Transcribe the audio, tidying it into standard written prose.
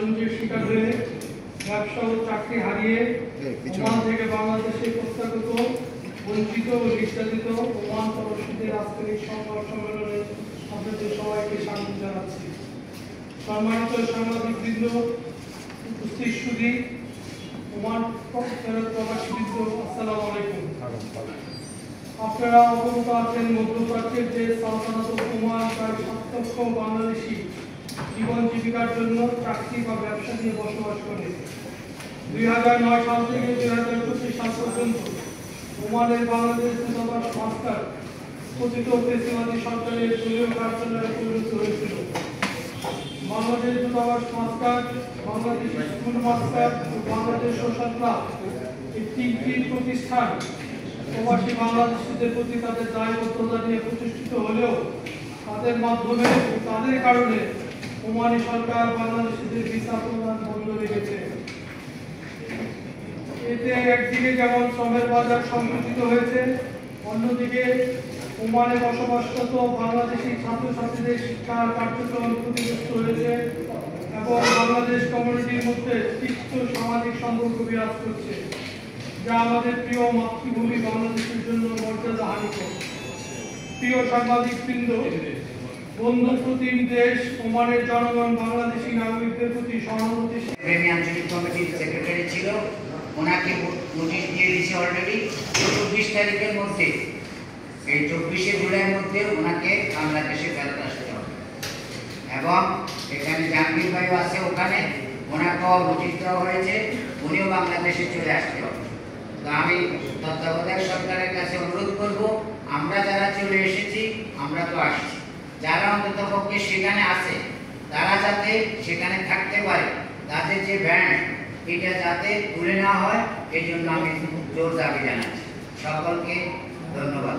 ষড়যন্ত্রের শিকার হয়ে ব্যবসা ও চাকরি হারিয়ে ওমান থেকে বাংলাদেশে প্রত্যাগত বঞ্চিত ও নির্যাতিত ওমান প্রবাসীদের আজকের এই সংবাদ সম্মেলনে আপনাদের সবাইকে স্বাগত জানাচ্ছি। সম্মানিত সাংবাদিকবৃন্দ, উপস্থিত সুধী, ওমান প্রবাসীবৃন্দ, আসসালামু আলাইকুম। আপনারা অবগত আছেন মধ্যপ্রাচ্যের যে সালতানাত ওমান প্রায় 7 লক্ষ বাংলাদেশি জীবন জীবিকার জন্য চাকরি বা ব্যবসা নিয়ে বসবাস করে। 2009 সাল থেকে 2024 সাল পর্যন্ত ওমানের বাংলাদেশ দূতাবাস মাস্টার কথিত ফেসিবাদী সরকারের দলীয় কার্যালয়ে পরিণত হয়েছিল। বাংলাদেশ দূতাবাস মাস্টার, বাংলাদেশ স্কুল মাস্টার ও বাংলাদেশ সোশ্যাল ক্লাব এই 3টি প্রতিষ্ঠান প্রবাসী বাংলাদেশিদের প্রতি তাদের দায়বদ্ধতা নিয়ে প্রতিষ্ঠিত হলেও তাদের মাধ্যমে তাদের কারণে ওমানি সরকার বাংলাদেশিদের ভিসা প্রদান বন্ধ রেখেছে। এতে একদিকে যেমন শ্রমের বাজার সংকুচিত হয়েছে, অন্যদিকে ওমানে বসবাসরত বাংলাদেশি ছাত্রছাত্রীদের শিক্ষার কার্যক্রম ক্ষতিগ্রস্ত হয়েছে এবং বাংলাদেশ কমিউনিটির মধ্যে তিক্ত সামাজিক সম্পর্ক বিরাজ করছে, যা আমাদের প্রিয় মাতৃভূমি বাংলাদেশের জন্য মর্যাদা হানিকর। প্রিয় সাংবাদিকবৃন্দ, বন্ধুপ্রতিম দেশ ওমানের জনগণ বাংলাদেশি নাগরিকদের প্রতি সহানুভূতিশীল। আঞ্চলিক কমিটির সেক্রেটারি ছিল, ওনাকে নোটিশ দিয়ে দিয়েছে অলরেডি 24 তারিখের মধ্যে, এই 24শে জুলাইয়ের মধ্যে ওনাকে বাংলাদেশে ফেরত আসতে হবে। এবং এখানে জাহাঙ্গীর ভাইও আছে, ওখানে ওনাকেও নোটিশ দেওয়া হয়েছে, উনিও বাংলাদেশে চলে আসতে হবে। তো আমি তত্ত্বাবধায়ক সরকারের কাছে অনুরোধ করব, আমরা যারা চলে এসেছি আমরা তো আসছি, যারা অন্তত পক্ষে সেখানে আছে তারা যাতে সেখানে থাকতে পারে, তাদের যে ব্যান্ড এটা যাতে তুলে না হয়, এই জন্য আমি জোর দাবি জানাচ্ছি। সকলকে ধন্যবাদ।